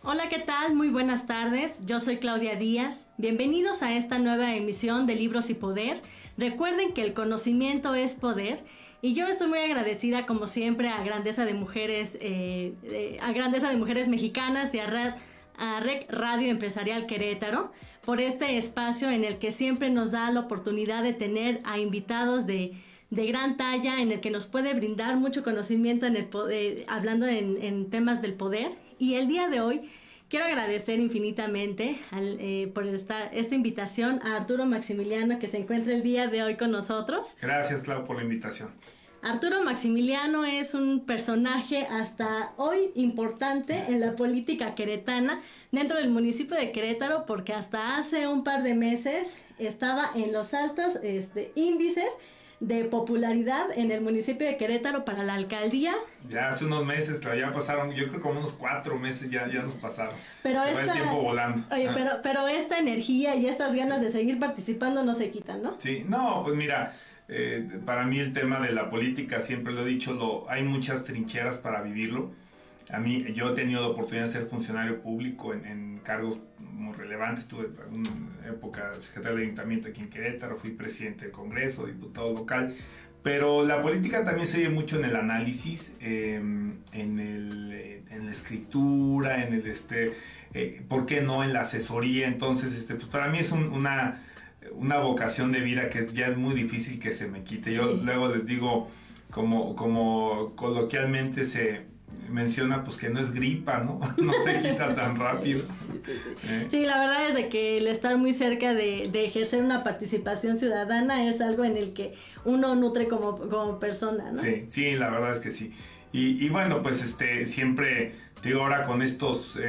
Hola, ¿qué tal? Muy buenas tardes. Yo soy Claudia Díaz. Bienvenidos a esta nueva emisión de Libros y Poder. Recuerden que el conocimiento es poder y yo estoy muy agradecida, como siempre, a Grandeza de Mujeres, Mexicanas y a REC Radio Empresarial Querétaro por este espacio en el que siempre nos da la oportunidad de tener a invitados de gran talla, en el que nos puede brindar mucho conocimiento hablando en temas del poder. Y el día de hoy quiero agradecer infinitamente por esta invitación a Arturo Maximiliano, que se encuentra el día de hoy con nosotros. Gracias, Clau, por la invitación. Arturo Maximiliano es un personaje hasta hoy importante en la política queretana dentro del municipio de Querétaro, porque hasta hace un par de meses estaba en los altos índices de popularidad en el municipio de Querétaro para la alcaldía. Ya hace unos meses, claro, ya pasaron, yo creo como unos 4 meses ya nos pasaron. Pero se va el tiempo volando. Oye, pero esta energía y estas ganas de seguir participando no se quitan, ¿no? Sí, no, pues mira, para mí el tema de la política, siempre lo he dicho, hay muchas trincheras para vivirlo. Yo he tenido la oportunidad de ser funcionario público en cargos muy relevantes. Tuve una época secretario de ayuntamiento aquí en Querétaro, fui presidente del Congreso, diputado local, pero la política también se ve mucho en el análisis, en la escritura, ¿por qué no? En la asesoría. Entonces, pues para mí es una vocación de vida que ya es muy difícil que se me quite. Sí. Yo luego les digo, como coloquialmente se menciona, pues que no es gripa, ¿no? No te quita tan rápido. Sí, la verdad es de que el estar muy cerca de ejercer una participación ciudadana es algo en el que uno nutre como persona, ¿no? Sí, la verdad es que sí. Y bueno, pues siempre, te digo, ahora con estos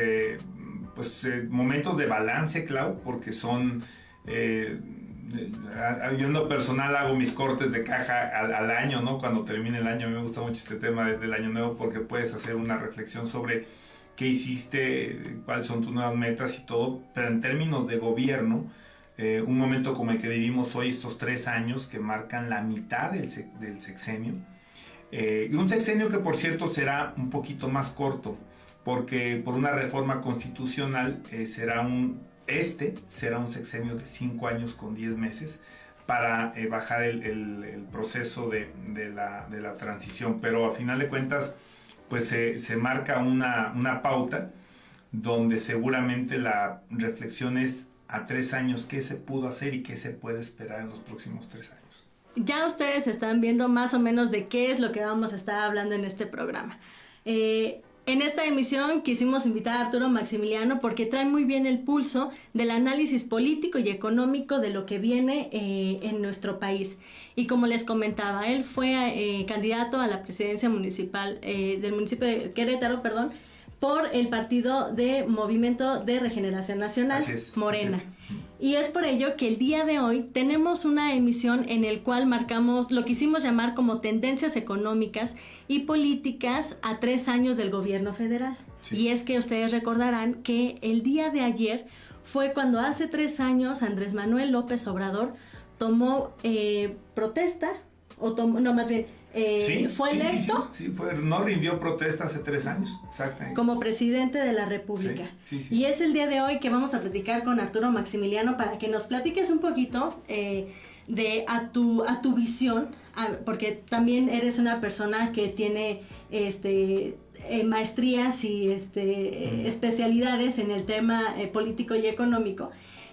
momentos de balance, Clau, porque son... yo en lo personal hago mis cortes de caja al año, ¿no? Cuando termine el año, me gusta mucho este tema del año nuevo, porque puedes hacer una reflexión sobre qué hiciste, cuáles son tus nuevas metas y todo. Pero en términos de gobierno, un momento como el que vivimos hoy, estos 3 años que marcan la mitad del sexenio, y un sexenio que, por cierto, será un poquito más corto, porque por una reforma constitucional será un sexenio de 5 años con 10 meses para bajar el proceso de la transición. Pero a final de cuentas, pues se marca una pauta donde seguramente la reflexión es a 3 años qué se pudo hacer y qué se puede esperar en los próximos 3 años. Ya ustedes están viendo más o menos de qué es lo que vamos a estar hablando en este programa. En esta emisión quisimos invitar a Arturo Maximiliano porque trae muy bien el pulso del análisis político y económico de lo que viene en nuestro país. Y como les comentaba, él fue candidato a la presidencia municipal del municipio de Querétaro, por el partido de Movimiento de Regeneración Nacional, Morena. Y es por ello que el día de hoy tenemos una emisión en el cual marcamos lo que quisimos llamar como tendencias económicas y políticas a 3 años del gobierno federal. Sí. Y es que ustedes recordarán que el día de ayer fue cuando hace 3 años Andrés Manuel López Obrador tomó protesta, fue electo. No rindió protesta hace 3 años, exactamente. Como presidente de la República. Sí. Y es el día de hoy que vamos a platicar con Arturo Maximiliano para que nos platiques un poquito a tu visión, porque también eres una persona que tiene maestrías y especialidades en el tema político y económico.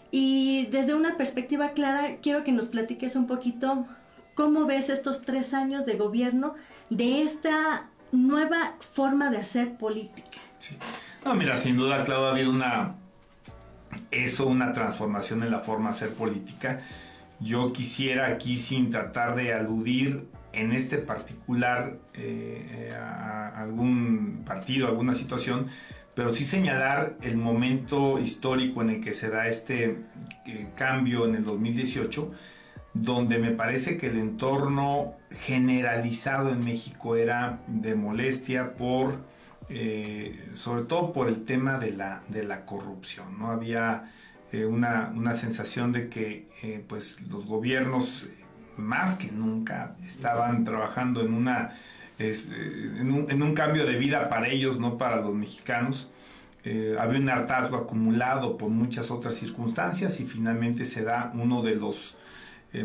Y desde una perspectiva clara, quiero que nos platiques un poquito cómo ves estos 3 años de gobierno de esta nueva forma de hacer política. Sí. No, mira, sin duda, Claudia, ha habido una transformación en la forma de hacer política. Yo quisiera aquí, sin tratar de aludir en este particular a algún partido, alguna situación, pero sí señalar el momento histórico en el que se da este cambio en el 2018, donde me parece que el entorno generalizado en México era de molestia sobre todo por el tema de la corrupción, ¿no? Había una sensación de que pues los gobiernos más que nunca estaban trabajando en un cambio de vida para ellos, no para los mexicanos. había un hartazgo acumulado por muchas otras circunstancias y finalmente se da uno de los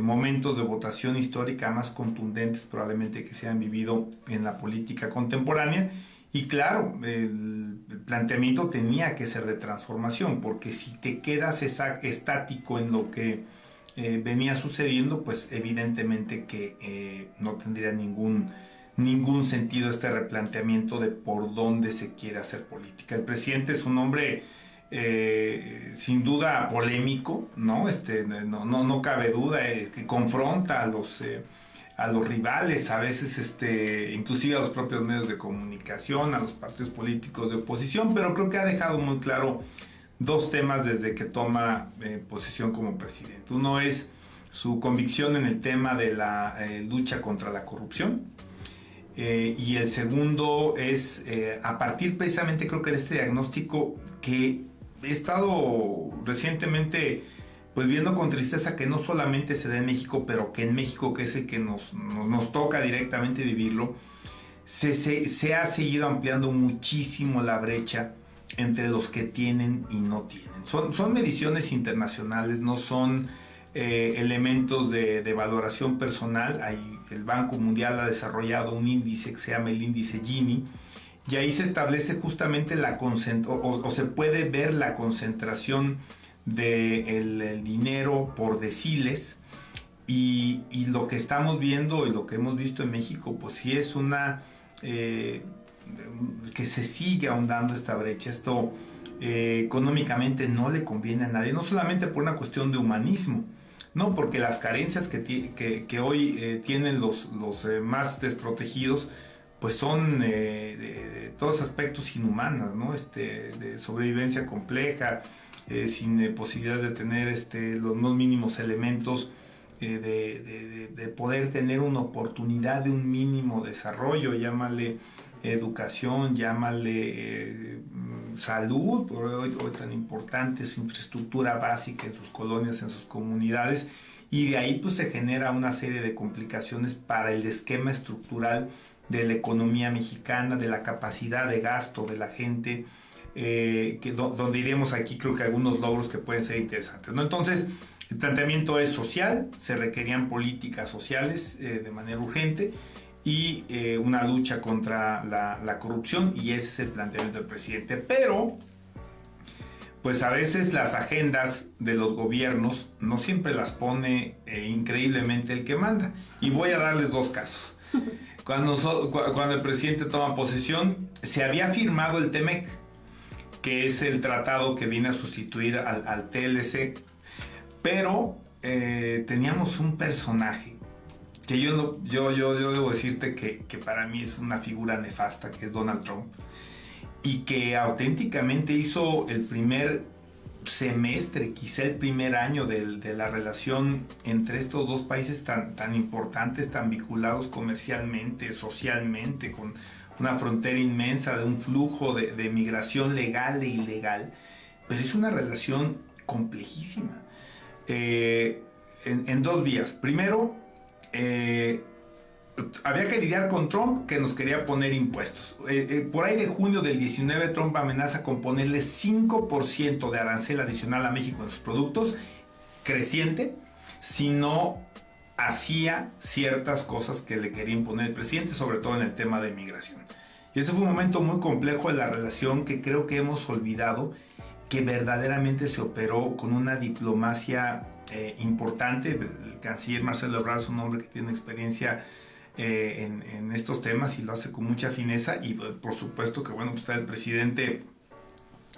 momentos de votación histórica más contundentes probablemente que se han vivido en la política contemporánea. Y claro, el planteamiento tenía que ser de transformación, porque si te quedas estático en lo que venía sucediendo, pues evidentemente que no tendría ningún sentido este replanteamiento de por dónde se quiere hacer política. El presidente es un hombre sin duda polémico, ¿no? No cabe duda, que confronta a los rivales, a veces inclusive a los propios medios de comunicación, a los partidos políticos de oposición, pero creo que ha dejado muy claro dos temas desde que toma posesión como presidente. Uno es su convicción en el tema de la lucha contra la corrupción, y el segundo es a partir precisamente creo que de este diagnóstico que he estado recientemente pues viendo con tristeza que no solamente se da en México, pero que en México, que es el que nos toca directamente vivirlo, se ha seguido ampliando muchísimo la brecha entre los que tienen y no tienen. Son mediciones internacionales, no son elementos de valoración personal. El Banco Mundial ha desarrollado un índice que se llama el índice Gini, y ahí se establece justamente o se puede ver la concentración del dinero por deciles, y lo que estamos viendo y lo que hemos visto en México, pues sí es que se sigue ahondando esta brecha. Esto económicamente no le conviene a nadie, no solamente por una cuestión de humanismo, no, porque las carencias que hoy tienen los más desprotegidos, pues son de todos aspectos inhumanas, ¿no? De sobrevivencia compleja, sin posibilidades de tener los más mínimos elementos de poder tener una oportunidad de un mínimo desarrollo, llámale educación, llámale salud, hoy tan importante, su infraestructura básica en sus colonias, en sus comunidades, y de ahí pues se genera una serie de complicaciones para el esquema estructural de la economía mexicana, de la capacidad de gasto de la gente, donde iremos aquí creo que algunos logros que pueden ser interesantes, ¿no? Entonces, el planteamiento es social, se requerían políticas sociales de manera urgente, y una lucha contra la corrupción, y ese es el planteamiento del presidente. Pero, pues a veces las agendas de los gobiernos no siempre las pone increíblemente el que manda, y voy a darles dos casos. Cuando el presidente toma posesión, se había firmado el TEMEC, que es el tratado que viene a sustituir al TLC, pero teníamos un personaje que yo debo decirte que para mí es una figura nefasta, que es Donald Trump, y que auténticamente hizo el primer semestre, quizá el primer año de la relación entre estos dos países tan importantes, tan vinculados comercialmente, socialmente, con una frontera inmensa de un flujo de migración legal e ilegal, pero es una relación complejísima, en dos vías. Primero, había que lidiar con Trump, que nos quería poner impuestos. Por ahí de junio del 19, Trump amenaza con ponerle 5% de arancel adicional a México en sus productos, creciente, si no hacía ciertas cosas que le quería imponer el presidente, sobre todo en el tema de migración. Y ese fue un momento muy complejo de la relación, que creo que hemos olvidado, que verdaderamente se operó con una diplomacia importante. El canciller Marcelo Ebrard es un hombre que tiene experiencia en estos temas y lo hace con mucha fineza, y por supuesto que bueno, pues está el presidente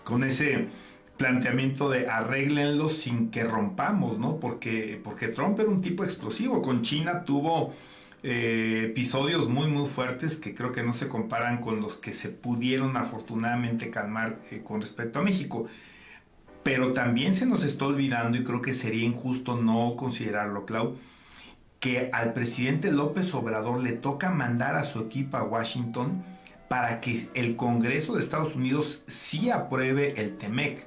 con ese planteamiento de arréglenlo sin que rompamos, ¿no? Porque Trump era un tipo explosivo. Con China tuvo episodios muy fuertes que creo que no se comparan con los que se pudieron afortunadamente calmar con respecto a México. Pero también se nos está olvidando, y creo que sería injusto no considerarlo, Clau, que al presidente López Obrador le toca mandar a su equipo a Washington para que el Congreso de Estados Unidos sí apruebe el TEMEC.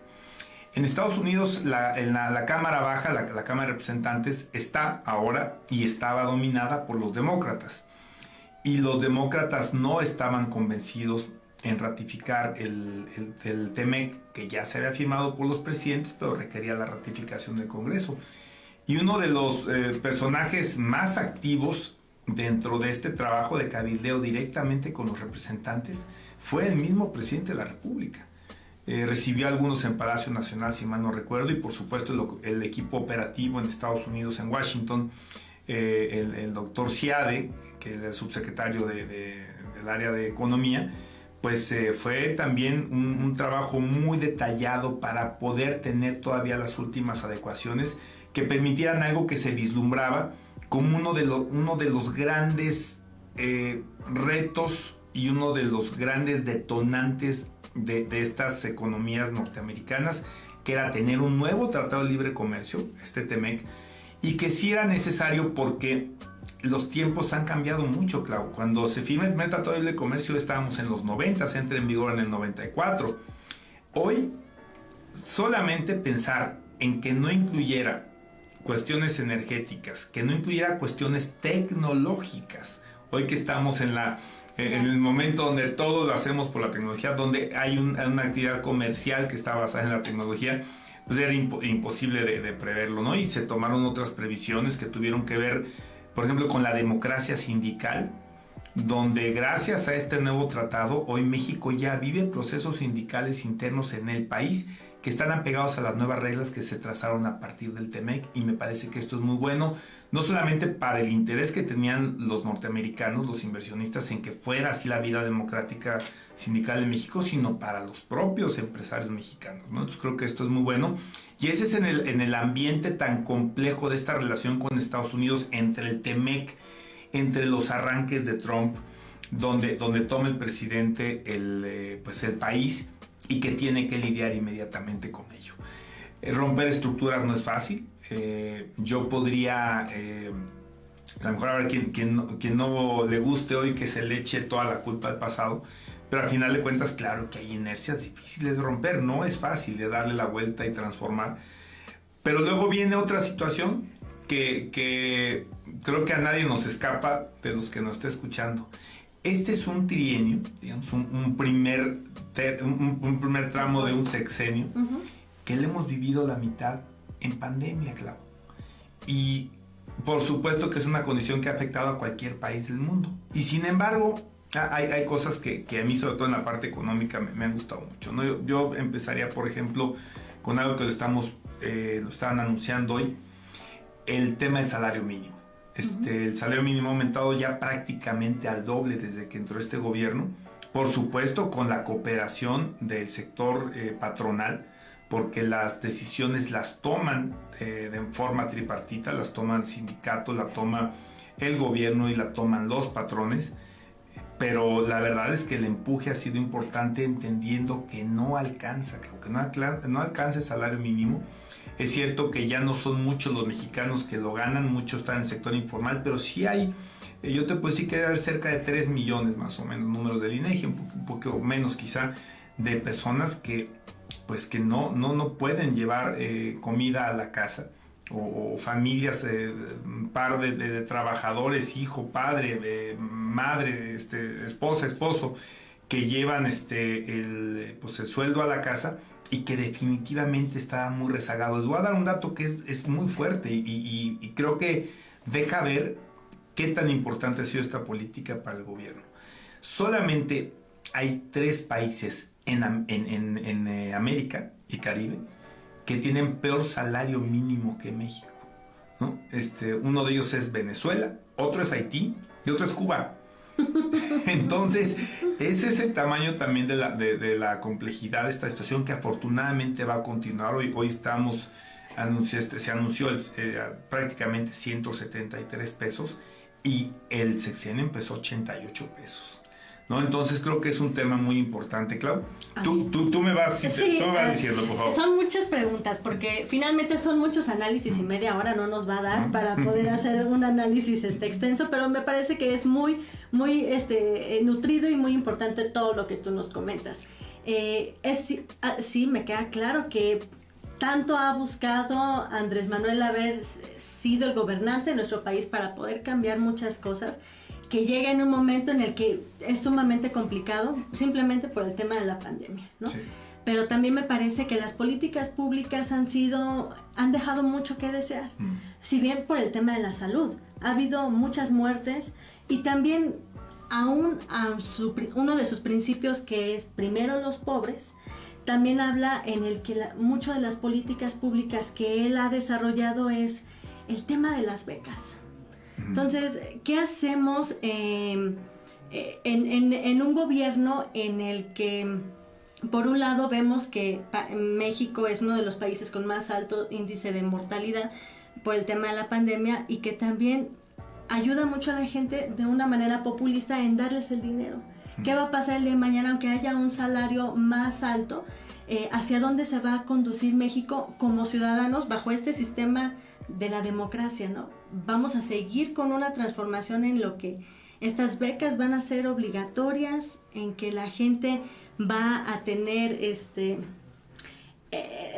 En Estados Unidos la Cámara Baja, la Cámara de Representantes, está ahora y estaba dominada por los demócratas. Y los demócratas no estaban convencidos en ratificar el TEMEC, que ya se había firmado por los presidentes, pero requería la ratificación del Congreso. Y uno de los personajes más activos dentro de este trabajo de cabildeo directamente con los representantes fue el mismo presidente de la República. Recibió a algunos en Palacio Nacional, si mal no recuerdo, y por supuesto el equipo operativo en Estados Unidos, en Washington, el doctor Seade, que es el subsecretario del área de Economía, pues fue también un trabajo muy detallado para poder tener todavía las últimas adecuaciones que permitieran algo que se vislumbraba como uno de los grandes retos y uno de los grandes detonantes de estas economías norteamericanas, que era tener un nuevo Tratado de Libre Comercio, este TEMEC, y que sí era necesario porque los tiempos han cambiado mucho, Clau. Cuando se firma el primer Tratado de Libre Comercio estábamos en los 90, se entra en vigor en el 94. Hoy, solamente pensar en que no incluyera cuestiones energéticas, que no incluyera cuestiones tecnológicas, hoy que estamos en el momento donde todo lo hacemos por la tecnología, donde hay una actividad comercial que está basada en la tecnología, pues era imposible de preverlo, ¿no? Y se tomaron otras previsiones que tuvieron que ver, por ejemplo, con la democracia sindical, donde gracias a este nuevo tratado, hoy México ya vive procesos sindicales internos en el país que están apegados a las nuevas reglas que se trazaron a partir del TEMEC, y me parece que esto es muy bueno, no solamente para el interés que tenían los norteamericanos, los inversionistas, en que fuera así la vida democrática sindical en México, sino para los propios empresarios mexicanos, ¿no? Entonces creo que esto es muy bueno, y ese es en el ambiente tan complejo de esta relación con Estados Unidos, entre el TEMEC, entre los arranques de Trump, donde toma el presidente el país, y que tiene que lidiar inmediatamente con ello. Romper estructuras no es fácil. Yo podría, a lo mejor habrá quien no le guste hoy que se le eche toda la culpa al pasado, pero al final de cuentas, claro que hay inercias difíciles de romper, no es fácil de darle la vuelta y transformar. Pero luego viene otra situación que creo que a nadie nos escapa de los que nos está escuchando. Este es un trienio, digamos, un primer tramo de un sexenio, que le hemos vivido la mitad en pandemia, Clau. Y por supuesto que es una condición que ha afectado a cualquier país del mundo. Y sin embargo, hay cosas que a mí, sobre todo en la parte económica, me han gustado mucho, ¿no? Yo empezaría, por ejemplo, con algo que lo estaban anunciando hoy, el tema del salario mínimo. El salario mínimo ha aumentado ya prácticamente al doble desde que entró este gobierno, por supuesto con la cooperación del sector patronal, porque las decisiones las toman de forma tripartita, las toma el sindicato, la toma el gobierno y la toman los patrones, pero la verdad es que el empuje ha sido importante, entendiendo que no alcanza, que no alcanza el salario mínimo. Es cierto que ya no son muchos los mexicanos que lo ganan, muchos están en el sector informal, pero sí hay, yo te puedo decir que debe haber cerca de 3 millones más o menos, números del INEGI, un poco menos quizá, de personas que no pueden llevar comida a la casa, o familias, par de trabajadores, hijo, padre, madre, esposa, esposo, que llevan el sueldo a la casa, y que definitivamente estaban muy rezagados. Les voy a dar un dato que es muy fuerte y creo que deja ver qué tan importante ha sido esta política para el gobierno. Solamente hay 3 países en América y Caribe que tienen peor salario mínimo que México, ¿no? Uno de ellos es Venezuela, otro es Haití y otro es Cuba. Entonces, ese es el tamaño también de la complejidad de esta situación, que afortunadamente va a continuar. Hoy se anunció prácticamente 173 pesos, y el sexenio empezó 88 pesos, ¿no? Entonces creo que es un tema muy importante, Clau. Tú me vas diciendo, por favor. Son muchas preguntas, porque finalmente son muchos análisis, y media hora no nos va a dar para poder hacer un análisis extenso, pero me parece que es muy nutrido y muy importante todo lo que tú nos comentas. Sí, me queda claro que tanto ha buscado Andrés Manuel haber sido el gobernante de nuestro país para poder cambiar muchas cosas, que llega en un momento en el que es sumamente complicado, simplemente por el tema de la pandemia, ¿no? Sí. Pero también me parece que las políticas públicas han dejado mucho que desear. Si bien por el tema de la salud, ha habido muchas muertes y también uno de sus principios, que es primero los pobres, también habla en el que mucho de las políticas públicas que él ha desarrollado es el tema de las becas. Entonces, ¿qué hacemos en un gobierno en el que, por un lado, vemos que México es uno de los países con más alto índice de mortalidad por el tema de la pandemia, y que también ayuda mucho a la gente de una manera populista en darles el dinero? ¿Qué va a pasar el día de mañana, aunque haya un salario más alto? ¿Hacia dónde se va a conducir México como ciudadanos bajo este sistema de la democracia, ¿no? Vamos a seguir con una transformación en lo que estas becas van a ser obligatorias, en que la gente va a tener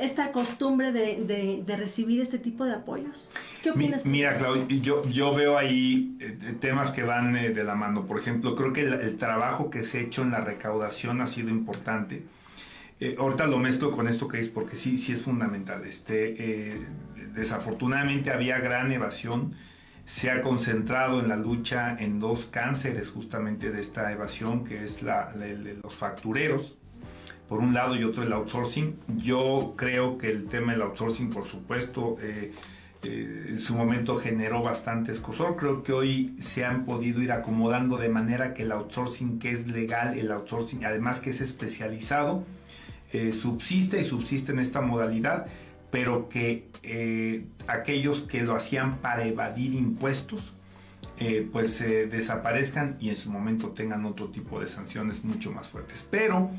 esta costumbre de recibir este tipo de apoyos. ¿Qué opinas tú? Mira, Clau, yo veo ahí temas que van de la mano. Por ejemplo, creo que el trabajo que se ha hecho en la recaudación ha sido importante. Ahorita lo mezclo con esto que es, porque sí es fundamental. Desafortunadamente había gran evasión. Se ha concentrado en la lucha en dos cánceres justamente de esta evasión, que es los factureros, por un lado, y otro el outsourcing. Yo creo que el tema del outsourcing, por supuesto, en su momento generó bastante escozor. Creo que hoy se han podido ir acomodando de manera que el outsourcing, que es legal, el outsourcing además que es especializado, subsiste en esta modalidad, pero que aquellos que lo hacían para evadir impuestos pues desaparezcan y en su momento tengan otro tipo de sanciones mucho más fuertes. Pero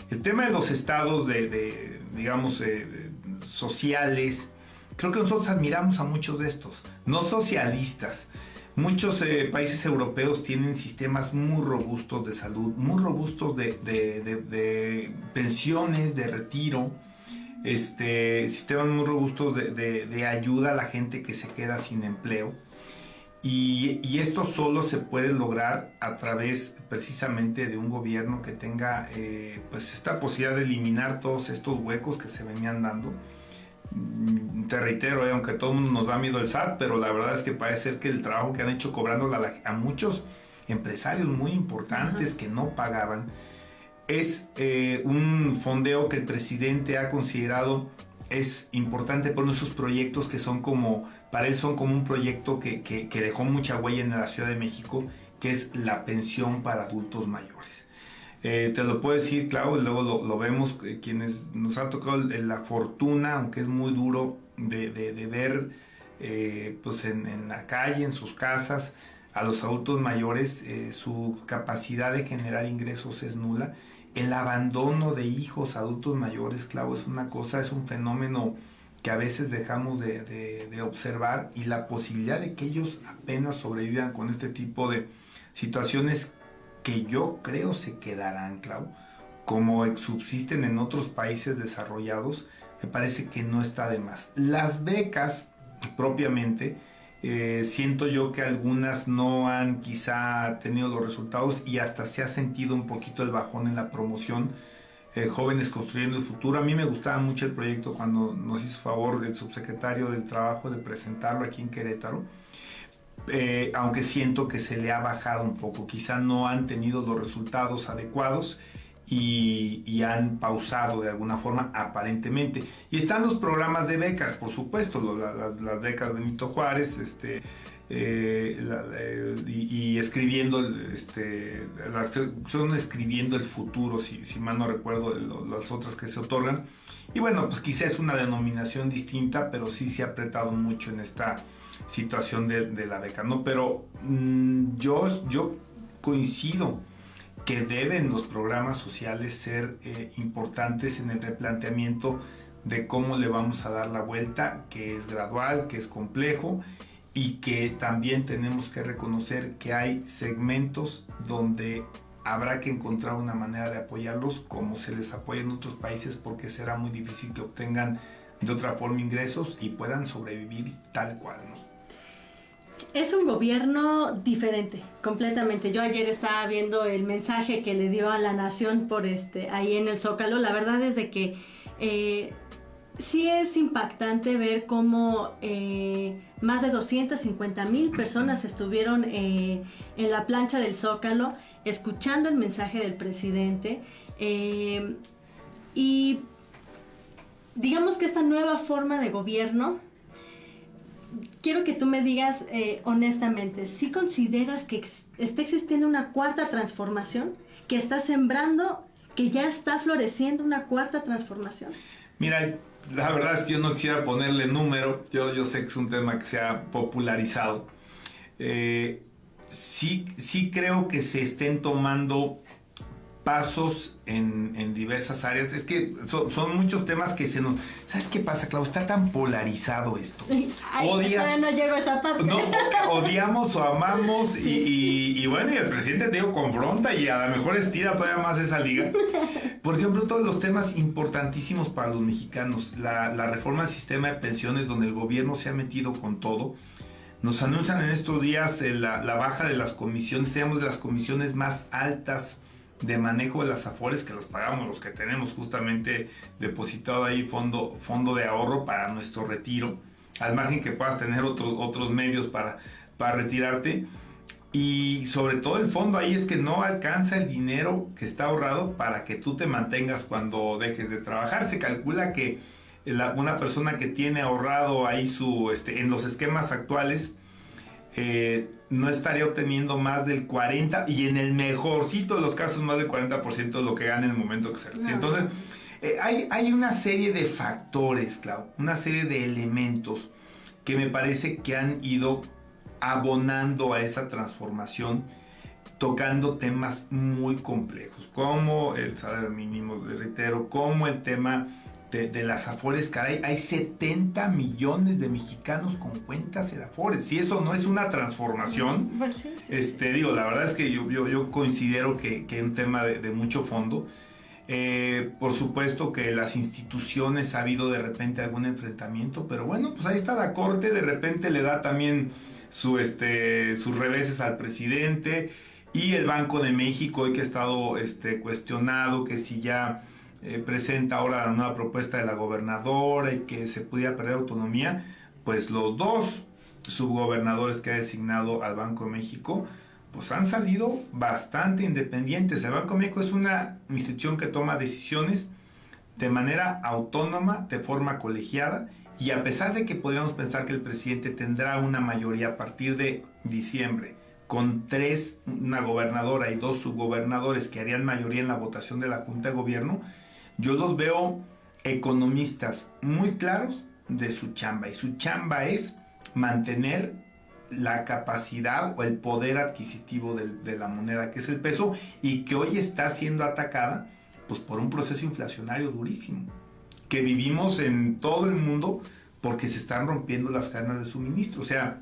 el tema de los estados digamos sociales, creo que nosotros admiramos a muchos de estos, no socialistas. Muchos países europeos tienen sistemas muy robustos de salud, muy robustos de pensiones, de retiro, sistemas muy robustos de ayuda a la gente que se queda sin empleo. Y esto solo se puede lograr a través precisamente de un gobierno que tenga pues esta posibilidad de eliminar todos estos huecos que se venían dando. Te reitero, aunque a todo el mundo nos da miedo el SAT, pero la verdad es que parece ser que el trabajo que han hecho cobrando a muchos empresarios muy importantes que no pagaban es un fondeo que el presidente ha considerado es importante por esos proyectos que son para él son como un proyecto que dejó mucha huella en la Ciudad de México, que es la pensión para adultos mayores. Te lo puedo decir, Clau, luego lo vemos, quienes nos ha tocado la fortuna, aunque es muy duro, de ver pues en la calle, en sus casas, a los adultos mayores, su capacidad de generar ingresos es nula. El abandono de hijos adultos mayores, Clau, es un fenómeno que a veces dejamos de observar, y la posibilidad de que ellos apenas sobrevivan con este tipo de situaciones que yo creo se quedarán, Clau, como subsisten en otros países desarrollados, me parece que no está de más. Las becas, propiamente, siento yo que algunas no han quizá tenido los resultados y hasta se ha sentido un poquito el bajón en la promoción. Jóvenes Construyendo el Futuro. A mí me gustaba mucho el proyecto cuando nos hizo favor el subsecretario del Trabajo de presentarlo aquí en Querétaro. Aunque siento que se le ha bajado un poco, quizá no han tenido los resultados adecuados y han pausado de alguna forma aparentemente. Y están los programas de becas, por supuesto, las becas Benito Juárez, y escribiendo son escribiendo el futuro, si mal no recuerdo las otras que se otorgan. Y bueno, pues quizá es una denominación distinta, pero sí se ha apretado mucho en esta situación de la beca, ¿no? Pero yo coincido que deben los programas sociales ser importantes en el replanteamiento de cómo le vamos a dar la vuelta, que es gradual, que es complejo, y que también tenemos que reconocer que hay segmentos donde habrá que encontrar una manera de apoyarlos como se les apoya en otros países, porque será muy difícil que obtengan de otra forma ingresos y puedan sobrevivir tal cual, ¿no? Es un gobierno diferente, completamente. Yo ayer estaba viendo el mensaje que le dio a la nación por ahí en el Zócalo. La verdad es de que sí es impactante ver cómo más de 250,000 personas estuvieron en la plancha del Zócalo escuchando el mensaje del presidente. Y digamos que esta nueva forma de gobierno, quiero que tú me digas honestamente, ¿sí consideras que está existiendo una cuarta transformación? ¿Que está sembrando, que ya está floreciendo una cuarta transformación? Mira, la verdad es que yo no quisiera ponerle número, yo sé que es un tema que se ha popularizado. Sí creo que se estén tomando pasos en diversas áreas. Es que son muchos temas que se nos... ¿Sabes qué pasa, Clau? Está tan polarizado esto. Todavía no llego a esa parte. No, odiamos o amamos sí. y bueno, y el presidente, te digo, confronta y a lo mejor estira todavía más esa liga. Por ejemplo, todos los temas importantísimos para los mexicanos. La reforma del sistema de pensiones, donde el gobierno se ha metido con todo. Nos anuncian en estos días la baja de las comisiones. Tenemos de las comisiones más altas de manejo de las afores, que las pagamos los que tenemos justamente depositado ahí fondo de ahorro para nuestro retiro, al margen que puedas tener otros medios para retirarte. Y sobre todo el fondo ahí es que no alcanza el dinero que está ahorrado para que tú te mantengas cuando dejes de trabajar. Se calcula que una persona que tiene ahorrado ahí en los esquemas actuales, no estaría obteniendo más del 40% y en el mejorcito de los casos más del 40% de lo que gana en el momento que se retira. Entonces, hay una serie de factores, Clau, una serie de elementos que me parece que han ido abonando a esa transformación, tocando temas muy complejos, como el salario mínimo, reitero, como el tema de las afores. Caray, hay 70 millones de mexicanos con cuentas en afores. Si eso no es una transformación, bueno, sí. Digo, la verdad es que yo considero que es un tema de mucho fondo. Por supuesto que las instituciones ha habido de repente algún enfrentamiento, pero bueno, pues ahí está la Corte, de repente le da también sus reveses al presidente, y el Banco de México, hoy que ha estado cuestionado, que si ya presenta ahora la nueva propuesta de la gobernadora y que se pudiera perder autonomía, pues los dos subgobernadores que ha designado al Banco de México, pues han salido bastante independientes. El Banco de México es una institución que toma decisiones de manera autónoma, de forma colegiada, y a pesar de que podríamos pensar que el presidente tendrá una mayoría a partir de diciembre, con una gobernadora y 2 subgobernadores que harían mayoría en la votación de la Junta de Gobierno, yo los veo economistas muy claros de su chamba, y su chamba es mantener la capacidad o el poder adquisitivo de la moneda, que es el peso, y que hoy está siendo atacada pues por un proceso inflacionario durísimo que vivimos en todo el mundo, porque se están rompiendo las cadenas de suministro. O sea,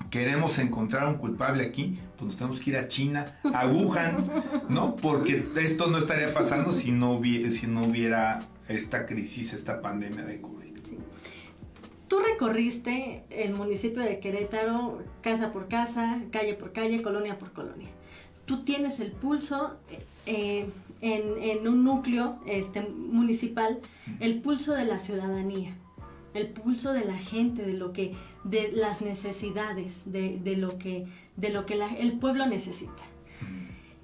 queremos encontrar un culpable aquí, pues nos tenemos que ir a China, a Wuhan, ¿no? Porque esto no estaría pasando si no hubiera esta crisis, esta pandemia de COVID. Sí. Tú recorriste el municipio de Querétaro casa por casa, calle por calle, colonia por colonia. Tú tienes el pulso en un núcleo municipal, el pulso de la ciudadanía, el pulso de la gente, de las necesidades, de lo que el pueblo necesita.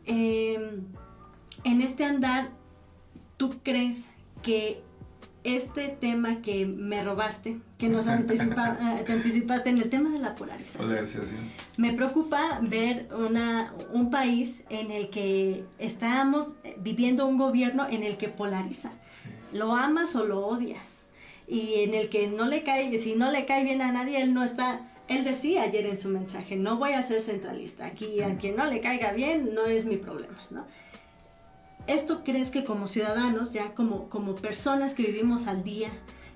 En este andar, ¿tú crees que este tema que me robaste, que nos te anticipaste en el tema de la polarización? Me preocupa ver un país en el que estamos viviendo un gobierno en el que polariza. Sí. Lo amas o lo odias. Y en el que si no le cae bien a nadie, él decía ayer en su mensaje, no voy a ser centralista, aquí a quien no le caiga bien no es mi problema, ¿no? ¿Esto crees que como ciudadanos, ya como personas que vivimos al día,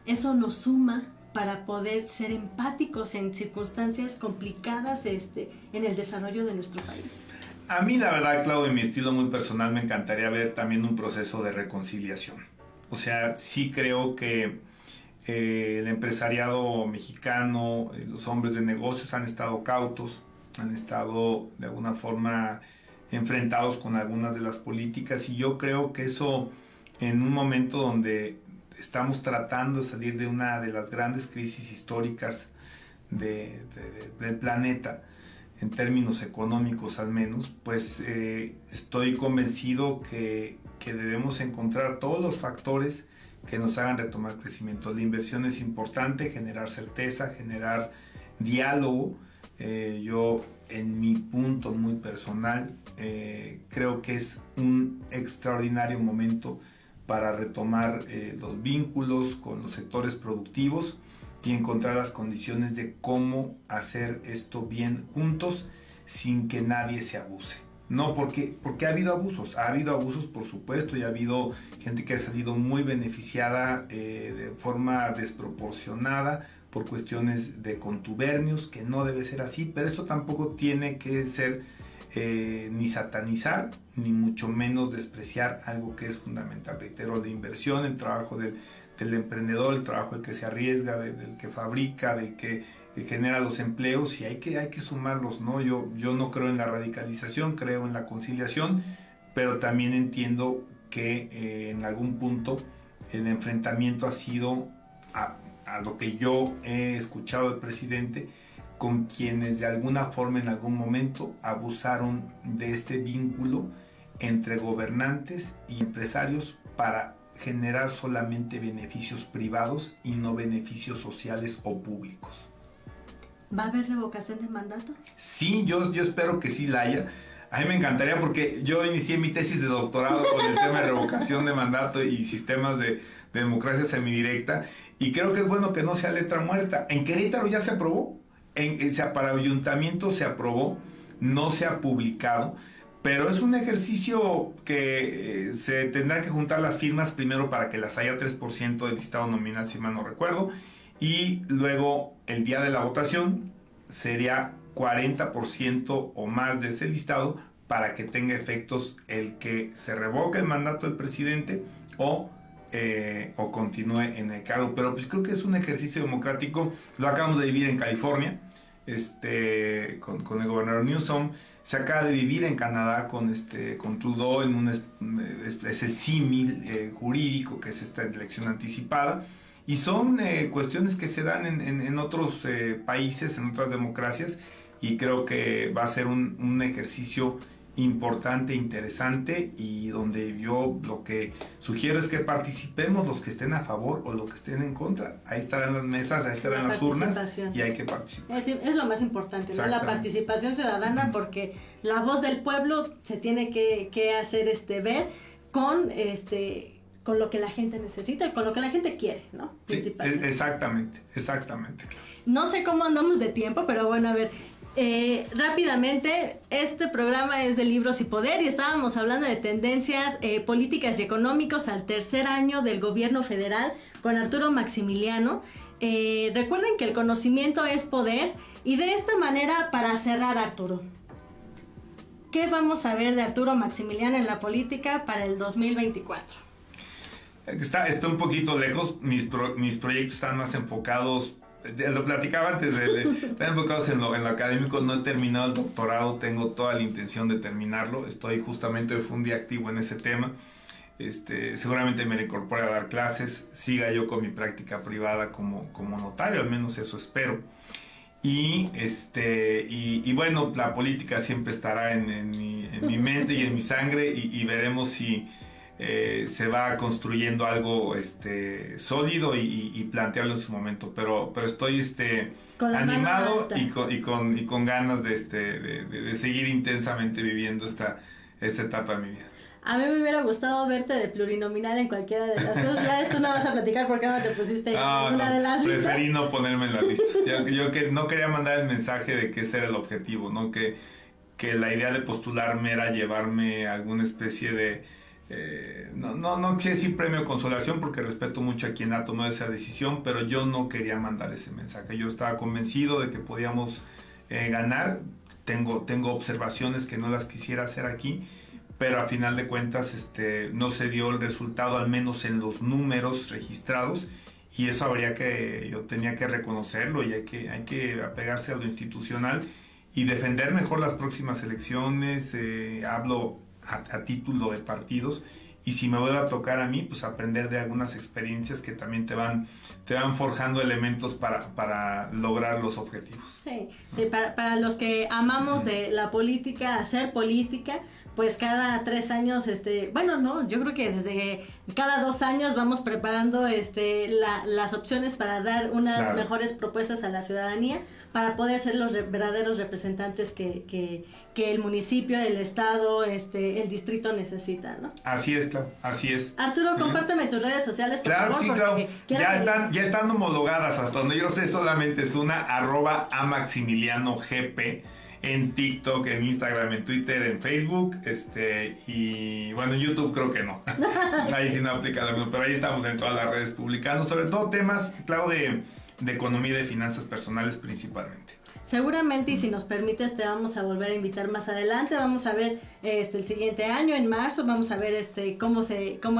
eso nos suma para poder ser empáticos en circunstancias complicadas en el desarrollo de nuestro país? A mí, la verdad, Claudio, en mi estilo muy personal, me encantaría ver también un proceso de reconciliación. O sea, sí creo que El empresariado mexicano, los hombres de negocios han estado cautos, han estado de alguna forma enfrentados con algunas de las políticas, y yo creo que eso, en un momento donde estamos tratando de salir de una de las grandes crisis históricas del planeta, en términos económicos al menos, pues estoy convencido que debemos encontrar todos los factores que nos hagan retomar crecimiento. La inversión es importante, generar certeza, generar diálogo. Yo, en mi punto muy personal, creo que es un extraordinario momento para retomar los vínculos con los sectores productivos y encontrar las condiciones de cómo hacer esto bien juntos sin que nadie se abuse. No, porque ha habido abusos por supuesto, y ha habido gente que ha salido muy beneficiada de forma desproporcionada por cuestiones de contubernios, que no debe ser así, pero esto tampoco tiene que ser ni satanizar, ni mucho menos despreciar algo que es fundamental. Reitero, la inversión, el trabajo del emprendedor, el trabajo del que se arriesga, del que fabrica, del que genera los empleos, y hay que sumarlos, ¿no? Yo no creo en la radicalización, creo en la conciliación, pero también entiendo que en algún punto el enfrentamiento ha sido a lo que yo he escuchado del presidente, con quienes de alguna forma en algún momento abusaron de este vínculo entre gobernantes y empresarios para generar solamente beneficios privados y no beneficios sociales o públicos. ¿Va a haber revocación de mandato? Sí, yo espero que sí la haya. A mí me encantaría, porque yo inicié mi tesis de doctorado con el tema de revocación de mandato y sistemas de democracia semidirecta, y creo que es bueno que no sea letra muerta. En Querétaro ya se aprobó, para ayuntamiento se aprobó, no se ha publicado, pero es un ejercicio que se tendrán que juntar las firmas primero para que las haya 3% del listado nominal, si mal no recuerdo, y luego el día de la votación sería 40% o más de ese listado para que tenga efectos el que se revoque el mandato del presidente o continúe en el cargo. Pero pues creo que es un ejercicio democrático. Lo acabamos de vivir en California, con el gobernador Newsom. Se acaba de vivir en Canadá con Trudeau, es el símil jurídico que es esta elección anticipada. Y son cuestiones que se dan en otros países, en otras democracias, y creo que va a ser un ejercicio importante, interesante, y donde yo lo que sugiero es que participemos los que estén a favor o los que estén en contra. Ahí estarán las mesas, ahí estarán las urnas, y hay que participar. Es lo más importante, ¿no? La participación ciudadana, porque la voz del pueblo se tiene que hacer ver con lo que la gente necesita y con lo que la gente quiere, ¿no? Sí, exactamente. No sé cómo andamos de tiempo, pero bueno, a ver, rápidamente, este programa es de Libros y Poder, y estábamos hablando de tendencias políticas y económicos al tercer año del gobierno federal con Arturo Maximiliano. Recuerden que el conocimiento es poder, y de esta manera, para cerrar, Arturo, ¿qué vamos a ver de Arturo Maximiliano en la política para el 2024? Está un poquito lejos. Mis proyectos están más enfocados, lo platicaba antes, están enfocados en lo académico. No he terminado el doctorado, tengo toda la intención de terminarlo. Hoy fue un día activo en ese tema. Seguramente me reincorpore a dar clases, siga yo con mi práctica privada como notario, al menos eso espero. Y bueno, la política siempre estará en mi mente y en mi sangre, y veremos si se va construyendo algo sólido y plantearlo en su momento, pero estoy animado y con ganas de seguir intensamente viviendo esta etapa de mi vida. A mí me hubiera gustado verte de plurinominal en cualquiera de las cosas. Ya después no vas a platicar por qué no te pusiste en una de las listas. Preferí no ponerme en las listas. Yo que no quería mandar el mensaje de que ese era el objetivo, ¿no? Que la idea de postularme era llevarme a alguna especie de no quiero decir premio de consolación, porque respeto mucho a quien ha tomado esa decisión, pero yo no quería mandar ese mensaje. Yo estaba convencido de que podíamos ganar. Tengo observaciones que no las quisiera hacer aquí, pero a final de cuentas no se dio el resultado, al menos en los números registrados, y eso yo tenía que reconocerlo, y hay que apegarse a lo institucional y defender mejor las próximas elecciones. Hablo a título de partidos, y si me vuelve a tocar a mí, pues aprender de algunas experiencias que también te van forjando elementos para lograr los objetivos. Sí, para los que amamos de la política, hacer política, pues cada 3 años, yo creo que desde cada 2 años vamos preparando las opciones para dar unas mejores propuestas a la ciudadanía, para poder ser los verdaderos representantes que el municipio, el estado, el distrito necesita, ¿no? Así es, Clau, así es. Arturo, compárteme tus redes sociales, por favor. Sí, Clau, ya están homologadas, hasta donde yo sé solamente es una @AMaximilianoGP, en TikTok, en Instagram, en Twitter, en Facebook, y bueno, en YouTube creo que no. Ahí sí no aplica lo mismo, pero ahí estamos en todas las redes publicando, sobre todo temas, Clau, de economía y de finanzas personales principalmente. Seguramente, y si nos permites, te vamos a volver a invitar más adelante. Vamos a ver el siguiente año, en marzo, vamos a ver cómo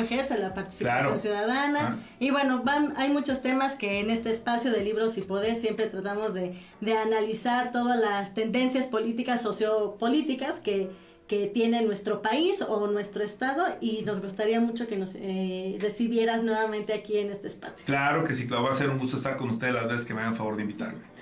ejerce la participación ciudadana. Y bueno, hay muchos temas que en este espacio de Libros y Poder siempre tratamos de analizar todas las tendencias políticas, sociopolíticas que tiene nuestro país o nuestro estado, y nos gustaría mucho que nos recibieras nuevamente aquí en este espacio. Claro que sí, Clau, va a ser un gusto estar con ustedes las veces que me hagan favor de invitarme.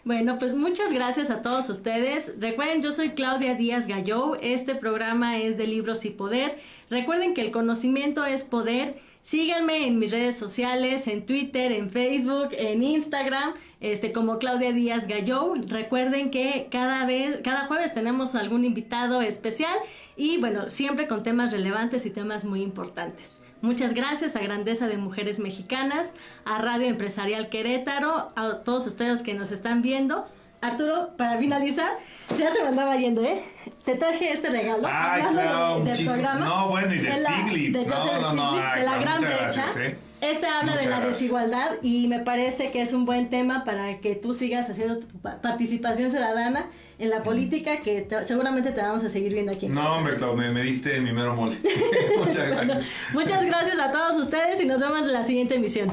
Bueno, pues muchas gracias a todos ustedes. Recuerden, yo soy Claudia Díaz Gallou. Este programa es de Libros y Poder. Recuerden que el conocimiento es poder. Síganme en mis redes sociales, en Twitter, en Facebook, en Instagram, como Claudia Díaz Gallou. Recuerden que cada jueves tenemos algún invitado especial, y bueno, siempre con temas relevantes y temas muy importantes. Muchas gracias a Grandeza de Mujeres Mexicanas, a Radio Empresarial Querétaro, a todos ustedes que nos están viendo. Arturo, para finalizar, ya se me andaba yendo, te traje este regalo. Ay, claro, muchísimo. No, bueno, y de Stiglitz. No, de la gran brecha. Habla de la desigualdad, y me parece que es un buen tema para que tú sigas haciendo tu participación ciudadana en la política, que seguramente te vamos a seguir viendo aquí. No, hombre, Clau, me diste en mi mero mole. Muchas gracias. Muchas gracias a todos ustedes, y nos vemos en la siguiente emisión.